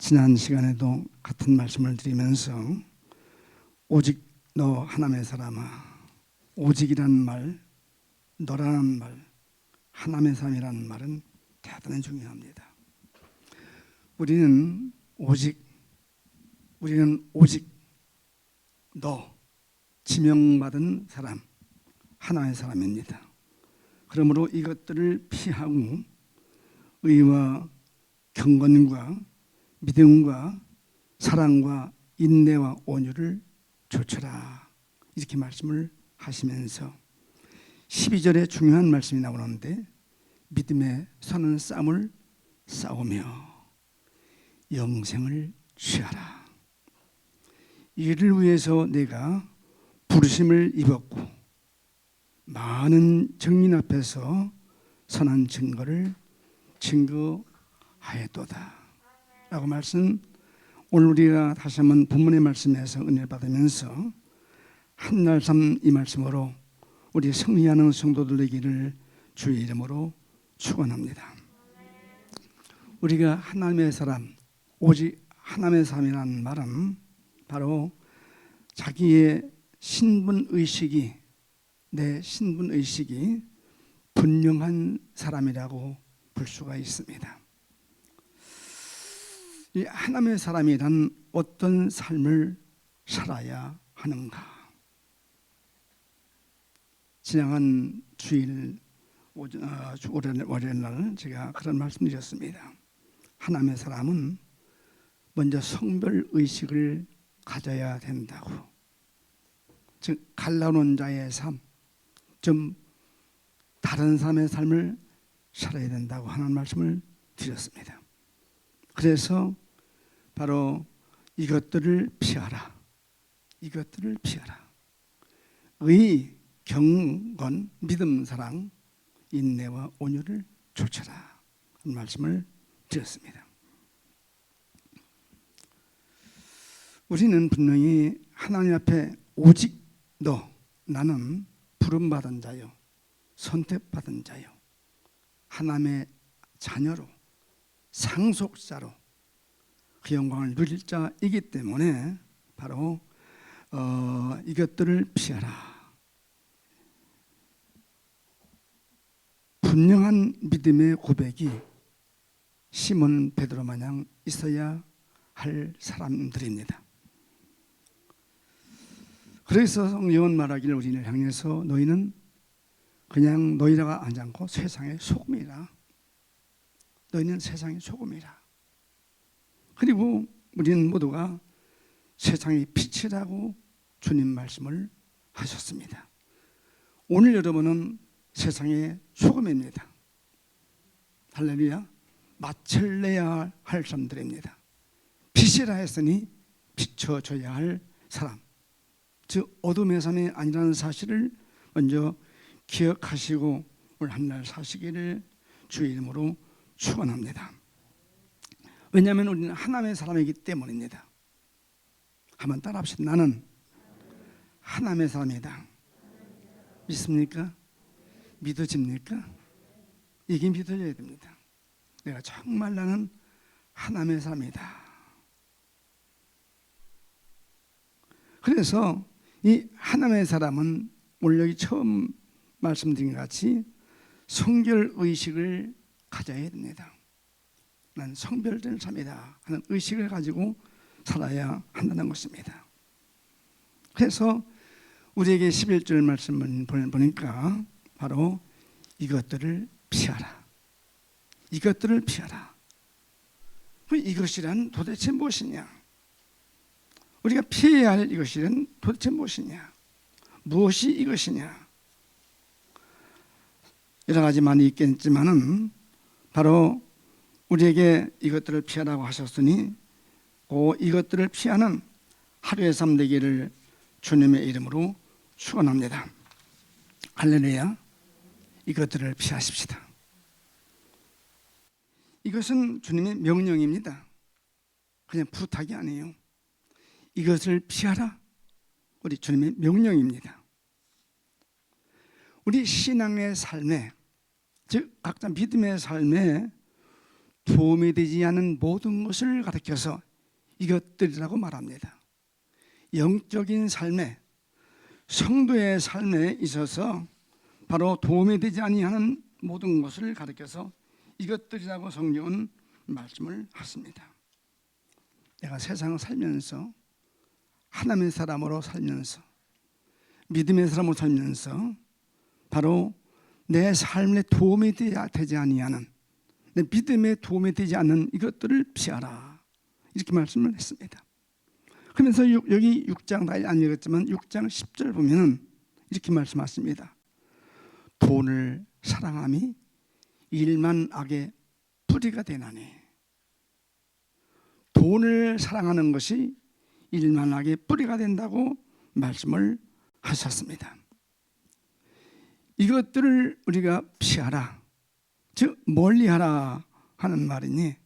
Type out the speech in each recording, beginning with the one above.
지난 시간에도 같은 말씀을 드리면서 오직 너 하나님의 사람아, 오직이란 말, 너라는 말, 하나님의 사람이라는 말은 대단히 중요합니다. 우리는 오직 너, 지명받은 사람, 하나의 사람입니다. 그러므로 이것들을 피하고 의와 경건과 믿음과 사랑과 인내와 온유를 조쳐라, 이렇게 말씀을 하시면서 12절에 중요한 말씀이 나오는데, 믿음에 서는 싸움을 싸우며 영생을 취하라. 이를 위해서 내가 부르심을 입었고 많은 증인 앞에서 선한 증거를 증거하였도다 라고 말씀, 오늘 우리가 다시 한번 본문의 말씀에서 은혜를 받으면서 한날 삼 이 말씀으로 우리 승리하는 성도들 되기를 주의 이름으로 축원합니다. 우리가 하나님의 사람, 오직 하나님의 사람이라는 말은 바로 자기의 신분의식이, 내 신분의식이 분명한 사람이라고 볼 수가 있습니다. 이 하나님의 사람이란 어떤 삶을 살아야 하는가? 지나간 주일 월요일날 제가 그런 말씀 드렸습니다. 하나님의 사람은 먼저 성별의식을 가져야 된다고, 즉 갈라놓은 자의 삶, 좀 다른 사람의 삶을 살아야 된다고 하는 말씀을 드렸습니다. 그래서 바로 이것들을 피하라. 이것들을 피하라. 의, 경건, 믿음, 사랑, 인내와 온유를 조쳐라 하는 말씀을 드렸습니다. 우리는 분명히 하나님 앞에 오직 너, 나는 부름받은 자요, 선택받은 자요, 하나님의 자녀로, 상속자로 그 영광을 누릴 자이기 때문에 바로 이것들을 피하라. 분명한 믿음의 고백이 시몬 베드로 마냥 있어야 할 사람들입니다. 그래서 성경은 말하기를 우리를 향해서 너희는 그냥 너희라고 하지 않고 세상의 소금이라. 너희는 세상의 소금이라. 그리고 우리는 모두가 세상의 빛이라고 주님 말씀을 하셨습니다. 오늘 여러분은 세상의 소금입니다. 할렐루야. 맛을 내야 할 사람들입니다. 빛이라 했으니 비춰줘야 할 사람, 즉 어둠의 삶이 아니라는 사실을 먼저 기억하시고 오늘 한날 사시기를 주의 이름으로 축원합니다. 왜냐하면 우리는 하나님의 사람이기 때문입니다. 한번 따라합시다. 나는 하나님의 사람이다. 믿습니까? 믿어집니까? 이게 믿어져야 됩니다. 내가 정말 나는 하나님의 사람이다. 그래서 이 하나님의 사람은 오늘 여기 처음 말씀드린 것 같이 성별의식을 가져야 됩니다. 난 성별된 삶이다 하는 의식을 가지고 살아야 한다는 것입니다. 그래서 우리에게 11절 말씀을 보니까 바로 이것들을 피하라. 이것들을 피하라. 이것이란 도대체 무엇이냐? 우리가 피해야 할 이것이란 도대체 무엇이냐? 무엇이 이것이냐? 여러 가지 많이 있겠지만은 바로 우리에게 이것들을 피하라고 하셨으니 이것들을 피하는 하루의 삶 되기를 주님의 이름으로 축원합니다. 할렐루야. 이것들을 피하십시다. 이것은 주님의 명령입니다. 그냥 부탁이 아니에요. 이것을 피하라. 우리 주님의 명령입니다. 우리 신앙의 삶에, 즉 각자 믿음의 삶에 도움이 되지 않는 모든 것을 가리켜서 이것들이라고 말합니다. 영적인 삶에, 성도의 삶에 있어서 바로 도움이 되지 아니하는 모든 것을 가리켜서 이것들이라고 성경은 말씀을 하십니다. 내가 세상을 살면서 하나님의 사람으로 살면서 믿음의 사람으로 살면서 바로 내 삶에 도움이 되지 아니하는, 내 믿음에 도움이 되지 않는 이것들을 피하라, 이렇게 말씀을 했습니다. 그러면서 여기 6장 다 안 읽었지만 6장 10절 보면 이렇게 말씀하십니다. 돈을 사랑함이 일만 악의 뿌리가 되나니. 돈을 사랑하는 것이 일만 악의 뿌리가 된다고 말씀을 하셨습니다. 이것들을 우리가 피하라, 즉 멀리하라 하는 말이니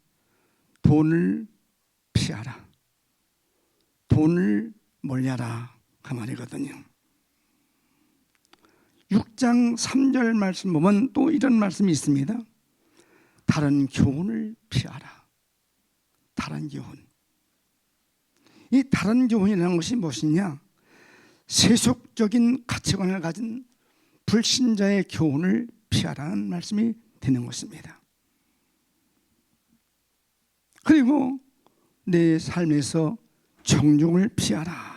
돈을 피하라, 돈을 멀리하라 그 말이거든요. 6장 3절 말씀 보면 또 이런 말씀이 있습니다. 다른 교훈을 피하라. 다른 교훈. 이 다른 교훈이라는 것이 무엇이냐? 세속적인 가치관을 가진 불신자의 교훈을 피하라는 말씀이 되는 것입니다. 그리고 내 삶에서 정욕을 피하라.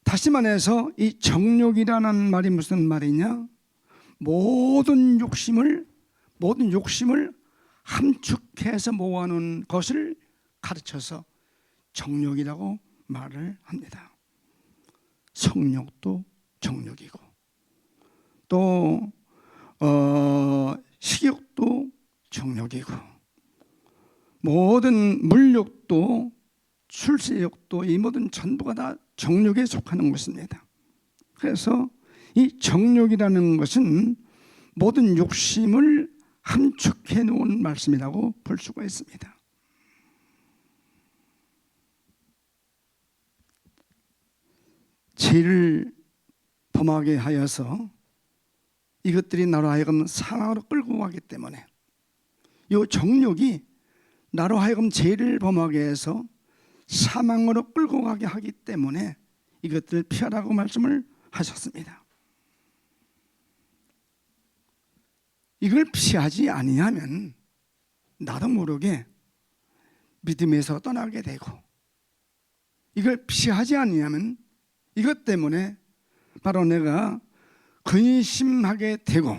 다시 말해서 이 정욕이라는 말이 무슨 말이냐? 모든 욕심을 함축해서 모아놓은 것을 가르쳐서 정욕이라고 말을 합니다. 성욕도 정욕이고 또 식욕도 정욕이고 모든 물욕도 출세욕도 이 모든 전부가 다 정욕에 속하는 것입니다. 그래서 이 정욕이라는 것은 모든 욕심을 함축해 놓은 말씀이라고 볼 수가 있습니다. 죄를 범하게 하여서 이것들이 나로 하여금 사망으로 끌고 가기 때문에 이 정욕이 나로 하여금 죄를 범하게 해서 사망으로 끌고 가게 하기 때문에 이것들을 피하라고 말씀을 하셨습니다. 이걸 피하지 아니하면 나도 모르게 믿음에서 떠나게 되고, 이걸 피하지 아니하면 이것 때문에 바로 내가 근심하게 되고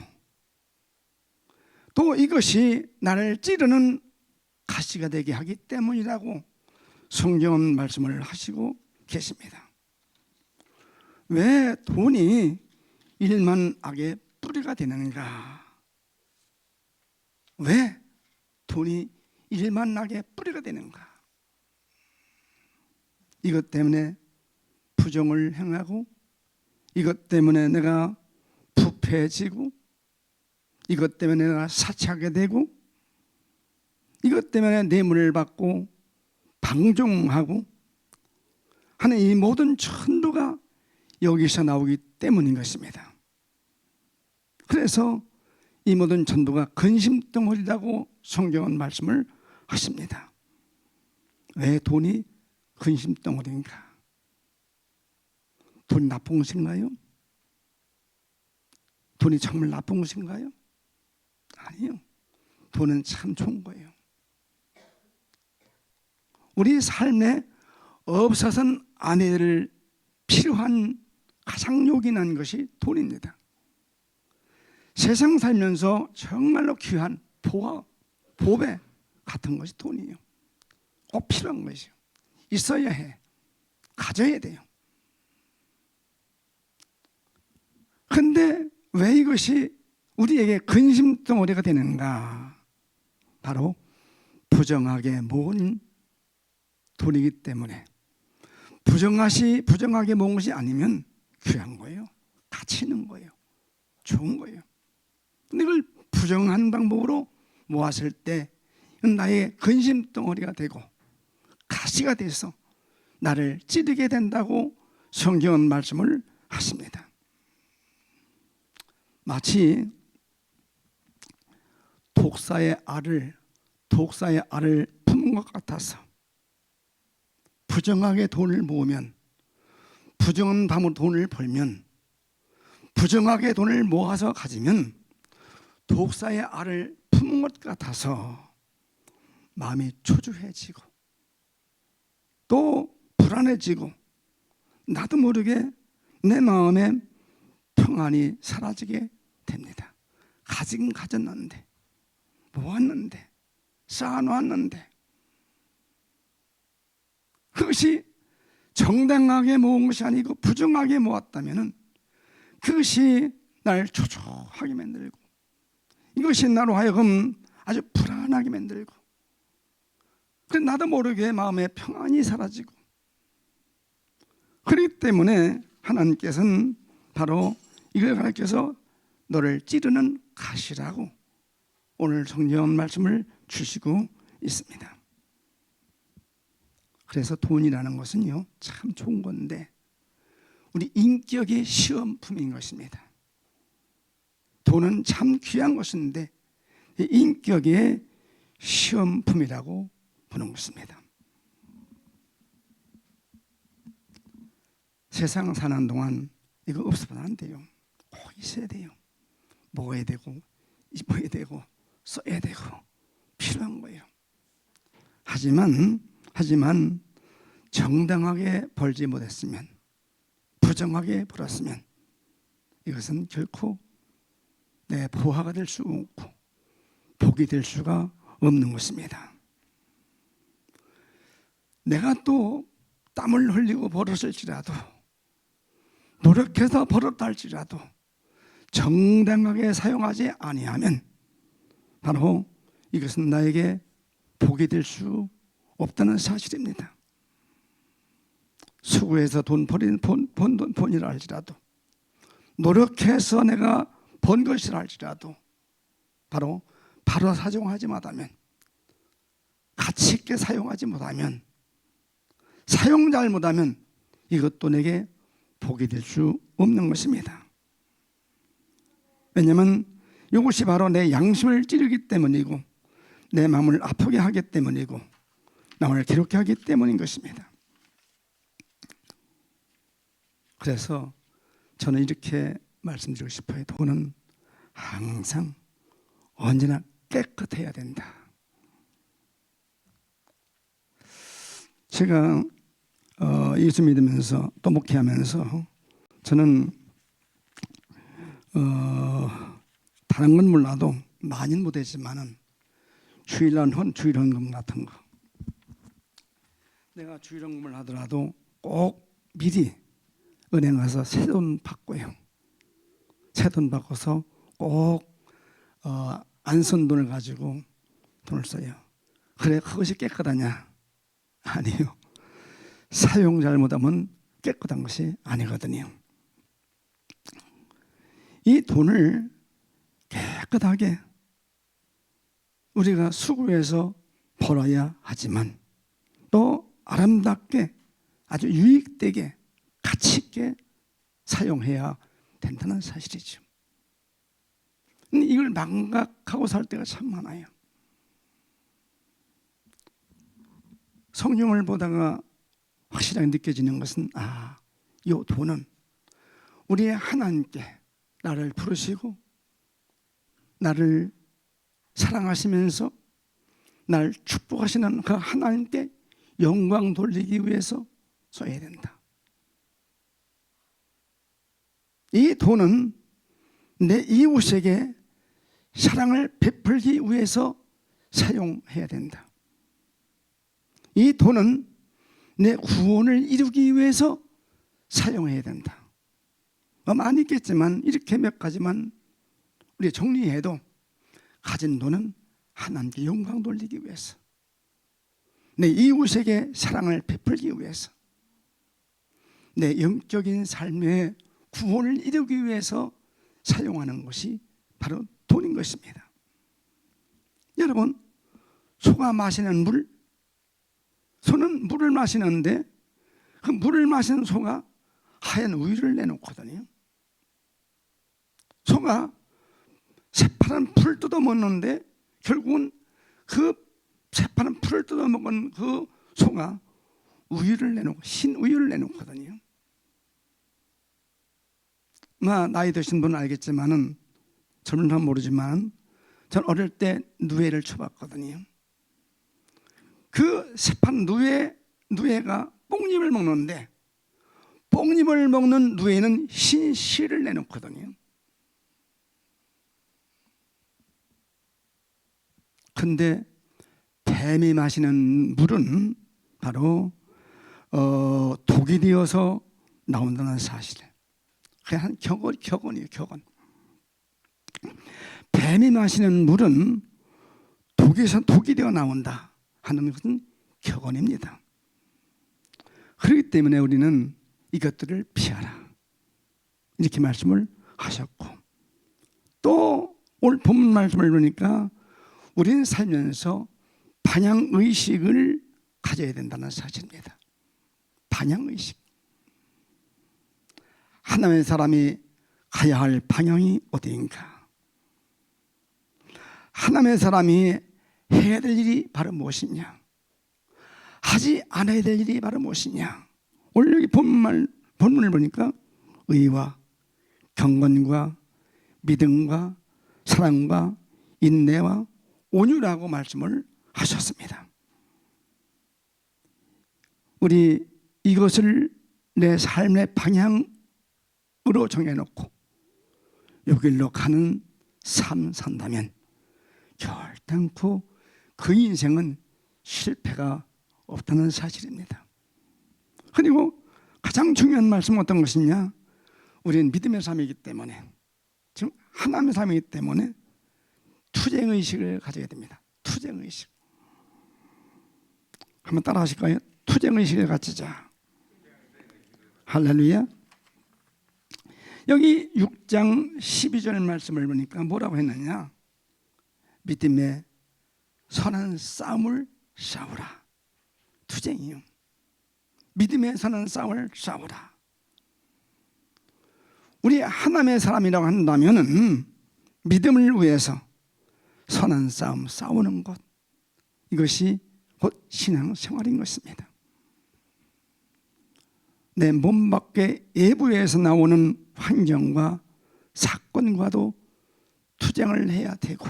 또 이것이 나를 찌르는 가시가 되게 하기 때문이라고 성경은 말씀을 하시고 계십니다. 왜 돈이 일만 악의 뿌리가 되는가? 왜 돈이 일만 악의 뿌리가 되는가? 이것 때문에 부정을 행하고, 이것 때문에 내가 부패해지고, 이것 때문에 내가 사치하게 되고, 이것 때문에 뇌물을 받고 방종하고 하는 이 모든 전부가 여기서 나오기 때문인 것입니다. 그래서 이 모든 전부가 근심덩어리라고 성경은 말씀을 하십니다. 왜 돈이 근심덩어리인가? 돈이 나쁜 것인가요? 돈이 정말 나쁜 것인가요? 아니요. 돈은 참 좋은 거예요. 우리 삶에 없어서는 안 해야 필요한 가장 요긴한 것이 돈입니다. 세상 살면서 정말로 귀한 보배 같은 것이 돈이에요. 꼭 필요한 것이요. 있어야 해. 가져야 돼요. 그런데 왜 이것이 우리에게 근심덩어리가 되는가? 바로 부정하게 모은 돈이기 때문에. 부정하게 모은 것이 아니면 귀한 거예요. 가치 있는 거예요. 좋은 거예요. 근데 이걸 부정한 방법으로 모았을 때 나의 근심덩어리가 되고 가시가 돼서 나를 찌르게 된다고 성경은 말씀을 하십니다. 마치 독사의 알을 품은 것 같아서 부정하게 돈을 모으면, 부정한 밤으로 돈을 벌면, 부정하게 돈을 모아서 가지면 독사의 알을 품은 것 같아서 마음이 초조해지고 또 불안해지고 나도 모르게 내 마음에 평안이 사라지게 됩니다. 가지긴 가졌는데, 모았는데, 쌓아놓았는데, 그것이 정당하게 모은 것이 아니고 부정하게 모았다면 그것이 날 초조하게 만들고, 이것이 나로 하여금 아주 불안하게 만들고, 그래서 나도 모르게 마음의 평안이 사라지고, 그렇기 때문에 하나님께서는 바로 이걸 가르쳐서 너를 찌르는 가시라고 오늘 성경 말씀을 주시고 있습니다. 그래서 돈이라는 것은요, 참 좋은 건데 우리 인격의 시험품인 것입니다. 돈은 참 귀한 것인데 인격의 시험품이라고 보는 것입니다. 세상 사는 동안 이거 없어서는 안 돼요. 꼭 있어야 돼요. 먹어야 되고 입어야 되고 써야 되고 필요한 거예요. 하지만 정당하게 벌지 못했으면, 부정하게 벌었으면 이것은 결코 내 보화가 될 수 없고 복이 될 수가 없는 것입니다. 내가 또 땀을 흘리고 벌었을지라도, 노력해서 벌었다 할지라도 정당하게 사용하지 아니하면 바로 이것은 나에게 복이 될 수 없다는 사실입니다. 수고해서 본이라 할지라도, 노력해서 내가 번 것이라 할지라도 바로 사용하지 못하면, 가치 있게 사용하지 못하면, 사용 잘못하면 이것도 내게 복이 될 수 없는 것입니다. 왜냐하면 이것이 바로 내 양심을 찌르기 때문이고 내 마음을 아프게 하기 때문이고 나를 괴롭게 하기 때문인 것입니다. 그래서 저는 이렇게 말씀드리고 싶어요. 돈은 항상 언제나 깨끗해야 된다. 제가 예수 믿으면서 또 목회하면서 저는 다른 건 몰라도 많이는 못했지만은 주일헌금 같은 거, 내가 주일헌금을 하더라도 꼭 미리 은행 가서 새돈 받고요. 새돈 받고서 꼭 안 쓴 돈을 가지고 돈을 써요. 그래 그것이 깨끗하냐? 아니요. 사용 잘못하면 깨끗한 것이 아니거든요. 이 돈을 깨끗하게 우리가 수고해서 벌어야 하지만 또 아름답게 아주 유익되게 가치 있게 사용해야 된다는 사실이죠. 이걸 망각하고 살 때가 참 많아요. 성경을 보다가 확실하게 느껴지는 것은 이 돈은 우리의 하나님께 나를 부르시고 나를 사랑하시면서 날 축복하시는 그 하나님께 영광 돌리기 위해서 써야 된다. 이 돈은 내 이웃에게 사랑을 베풀기 위해서 사용해야 된다. 이 돈은 내 구원을 이루기 위해서 사용해야 된다. 많이 있겠지만 이렇게 몇 가지만 우리 정리해도 가진 돈은 하나님께 영광 돌리기 위해서, 내 이웃에게 사랑을 베풀기 위해서, 내 영적인 삶의 구원을 이루기 위해서 사용하는 것이 바로 돈인 것입니다. 여러분, 소가 마시는 물, 소는 물을 마시는데 그 물을 마시는 소가 하얀 우유를 내놓거든요. 소가 새파란 풀 뜯어 먹는데 결국은 그 새파란 풀을 뜯어먹은 그 소가 우유를 내놓고 신우유를 내놓거든요. 나이 드신 분은 알겠지만은 젊은 사람은 모르지만 전 어릴 때 누에를 쳐봤거든요. 그 새파란 누에가 뽕잎을 먹는데 뽕잎을 먹는 누에는 신씨를 내놓거든요. 근데 뱀이 마시는 물은 바로 독이 되어서 나온다는 사실. 그냥 격언이에요, 격언. 뱀이 마시는 물은 독에서 독이 되어 나온다 하는 것은 격언입니다. 그렇기 때문에 우리는 이것들을 피하라 이렇게 말씀을 하셨고, 또 오늘 본문 말씀을 보니까 우리는 살면서 반향의식을 가져야 된다는 사실입니다. 반향의식. 하나님의 사람이 가야 할 방향이 어디인가? 하나님의 사람이 해야 될 일이 바로 무엇이냐? 하지 않아야 될 일이 바로 무엇이냐? 오늘 여기 본문을 보니까 의와 경건과 믿음과 사랑과 인내와 온유라고 말씀을 하셨습니다. 우리 이것을 내 삶의 방향으로 정해놓고 여기로 가는 삶 산다면 결단코 그 인생은 실패가 없다는 사실입니다. 그리고 가장 중요한 말씀은 어떤 것이냐? 우리는 믿음의 삶이기 때문에, 지금 하나님의 삶이기 때문에 투쟁의식을 가져야 됩니다. 투쟁의식. 한번 따라 하실까요? 투쟁의식을 가지자. 할렐루야. 여기 6장 12절 말씀을 보니까 뭐라고 했느냐? 믿음의 선한 싸움을 싸우라. 투쟁이요. 믿음의 선한 싸움을 싸우라. 우리 하나님의 사람이라고 한다면은 믿음을 위해서 선한 싸움 싸우는 것, 이것이 곧 신앙생활인 것입니다. 내 몸 밖의 외부에서 나오는 환경과 사건과도 투쟁을 해야 되고,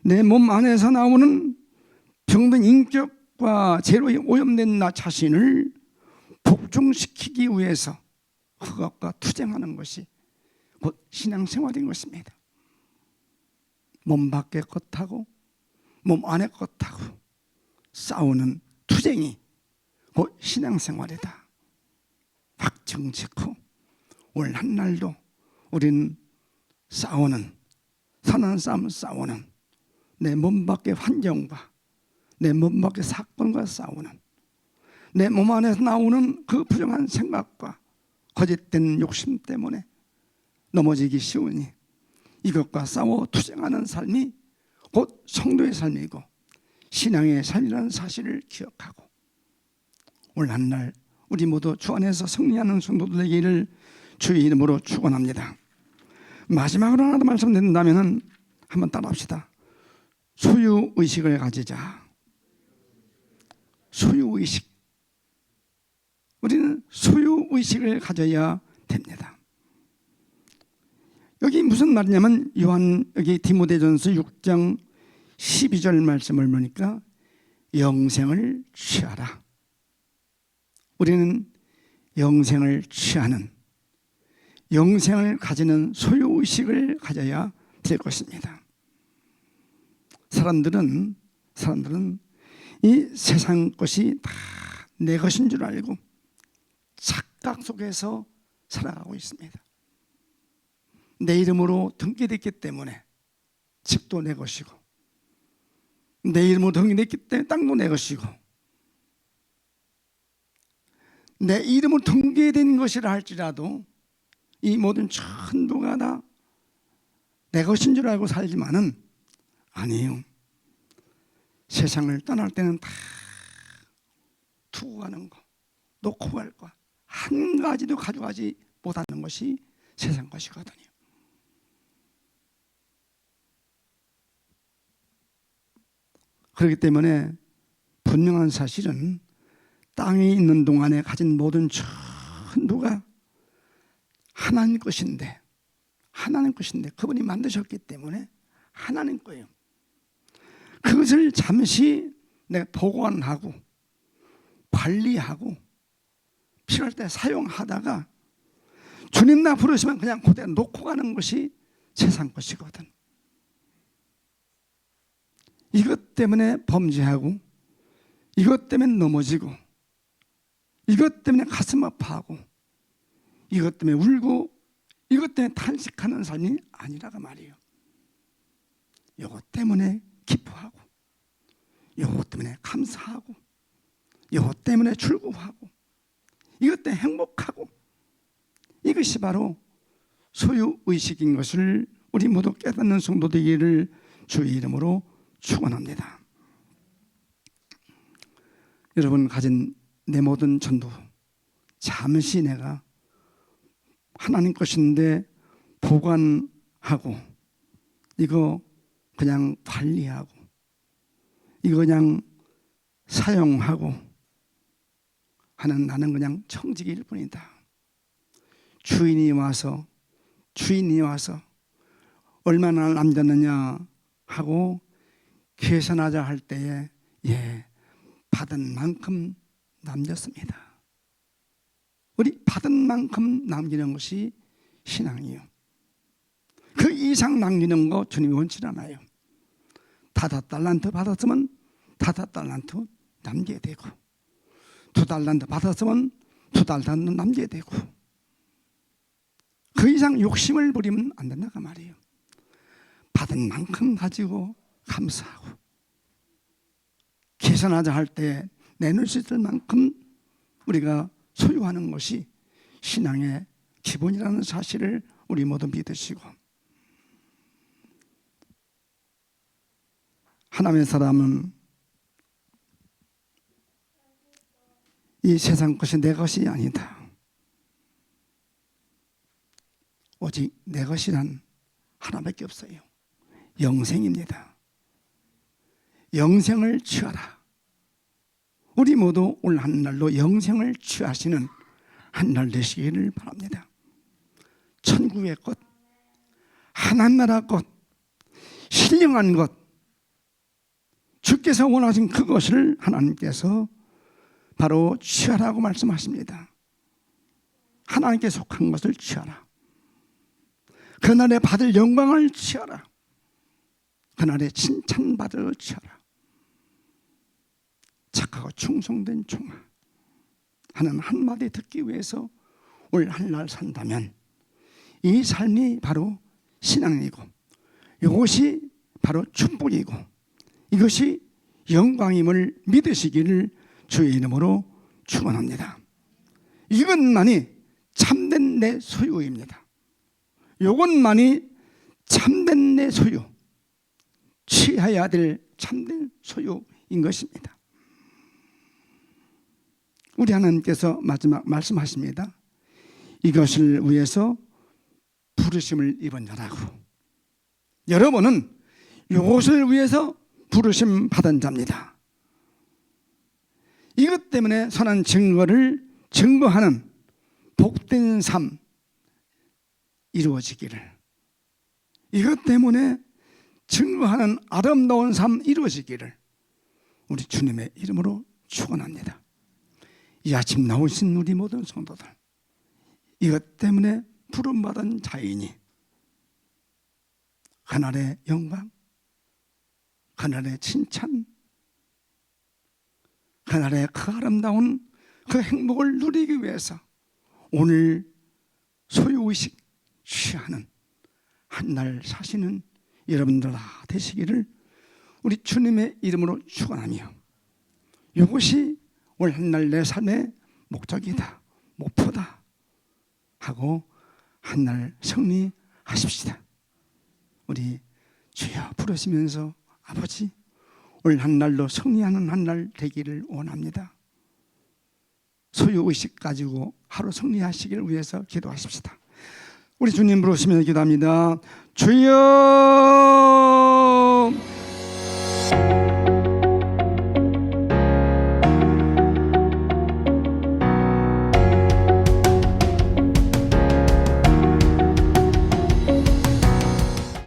내 몸 안에서 나오는 병든 인격과 죄로 오염된 나 자신을 복종시키기 위해서 그것과 투쟁하는 것이 곧 신앙생활인 것입니다. 몸 밖의 것하고 몸 안의 것하고 싸우는 투쟁이 곧 신앙생활이다. 확정짓고 오늘 한날도 우리는 싸우는, 선한 싸움 싸우는, 내 몸 밖의 환경과 내 몸 밖의 사건과 싸우는, 내 몸 안에서 나오는 그 부정한 생각과 거짓된 욕심 때문에 넘어지기 쉬우니 이것과 싸워 투쟁하는 삶이 곧 성도의 삶이고 신앙의 삶이라는 사실을 기억하고, 오늘 한날 우리 모두 주 안에서 승리하는 성도들 되기를 주의 이름으로 축원합니다. 마지막으로 하나 더 말씀드린다면 한번 따라합시다. 소유의식을 가지자. 소유의식. 우리는 소유의식을 가져야 됩니다. 여기 무슨 말이냐면 여기 디모데전서 6장 12절 말씀을 보니까 영생을 취하라. 우리는 영생을 취하는, 영생을 가지는 소유의식을 가져야 될 것입니다. 사람들은 이 세상 것이 다 내 것인 줄 알고 착각 속에서 살아가고 있습니다. 내 이름으로 등기됐기 때문에 집도 내 것이고, 내 이름으로 등기됐기 때문에 땅도 내 것이고, 내 이름으로 등기된 것이라 할지라도 이 모든 전부가 다 내 것인 줄 알고 살지만은 아니에요. 세상을 떠날 때는 다 두고 가는 거, 놓고 갈 거, 한 가지도 가져가지 못하는 것이 세상 것이거든요. 그렇기 때문에 분명한 사실은 땅에 있는 동안에 가진 모든 전부가 하나님 것인데 그분이 만드셨기 때문에 하나님 거예요. 그것을 잠시 내가 보관하고 관리하고 필요할 때 사용하다가 주님 나 부르시면 그냥 그대로 놓고 가는 것이 세상 것이거든. 이것 때문에 범죄하고, 이것 때문에 넘어지고, 이것 때문에 가슴 아파하고, 이것 때문에 울고, 이것 때문에 탄식하는 삶이 아니라고 말이에요. 이것 때문에 기뻐하고, 이것 때문에 감사하고, 이것 때문에 즐거워하고, 이것 때문에 행복하고, 이것이 바로 소유의식인 것을 우리 모두 깨닫는 성도 되기를 주의 이름으로 축원합니다. 여러분 가진 내 모든 전부 잠시 내가 하나님 것인데 보관하고, 이거 그냥 관리하고, 이거 그냥 사용하고 하는 나는 그냥 청지기일 뿐이다. 주인이 와서 얼마나 남겼느냐 하고 계산하자 할 때에 받은 만큼 남겼습니다. 우리 받은 만큼 남기는 것이 신앙이에요. 그 이상 남기는 거 주님이 원치 않아요. 5달란트 받았으면 5달란트 남겨야 되고, 2달란트 받았으면 2달란트 남겨야 되고, 그 이상 욕심을 부리면 안 된다고 말이에요. 받은 만큼 가지고 감사하고, 계산하자 할 때 내놓을 수 있을 만큼 우리가 소유하는 것이 신앙의 기본이라는 사실을 우리 모두 믿으시고, 하나님의 사람은 이 세상 것이 내 것이 아니다. 오직 내 것이란 하나밖에 없어요. 영생입니다. 영생을 취하라. 우리 모두 오늘 한날로 영생을 취하시는 한날 되시기를 바랍니다. 천국의 것, 하나님 나라 것, 신령한 것, 주께서 원하신 그것을 하나님께서 바로 취하라고 말씀하십니다. 하나님께 속한 것을 취하라. 그날에 받을 영광을 취하라. 그날에 칭찬받을 취하라. 착하고 충성된 종아 하는 한마디 듣기 위해서 올 한날 산다면 이 삶이 바로 신앙이고, 이것이 바로 축복이고, 이것이 영광임을 믿으시기를 주의 이름으로 축원합니다. 이것만이 참된 내 소유입니다. 이것만이 참된 내 소유, 취해야 될 참된 소유인 것입니다. 우리 하나님께서 마지막 말씀하십니다. 이것을 위해서 부르심을 입은 자라고. 여러분은 이것을 위해서 부르심 받은 자입니다. 이것 때문에 선한 증거를 증거하는 복된 삶 이루어지기를, 이것 때문에 증거하는 아름다운 삶 이루어지기를 우리 주님의 이름으로 축원합니다. 이 아침 나오신 우리 모든 성도들, 이것 때문에 부름받은 자인이 그날의 영광, 그날의 칭찬, 그날의 그 아름다운 그 행복을 누리기 위해서 오늘 소유의식 취하는 한날 사시는 여러분들 다 되시기를 우리 주님의 이름으로 축원하며, 이것이 올 한날 내 삶의 목적이다, 목표다 하고 한날 승리하십시다. 우리 주여 부르시면서 아버지, 올 한날도 승리하는 한날 되기를 원합니다. 소유의식 가지고 하루 승리하시기를 위해서 기도하십시다. 우리 주님 부르시면서 기도합니다. 주여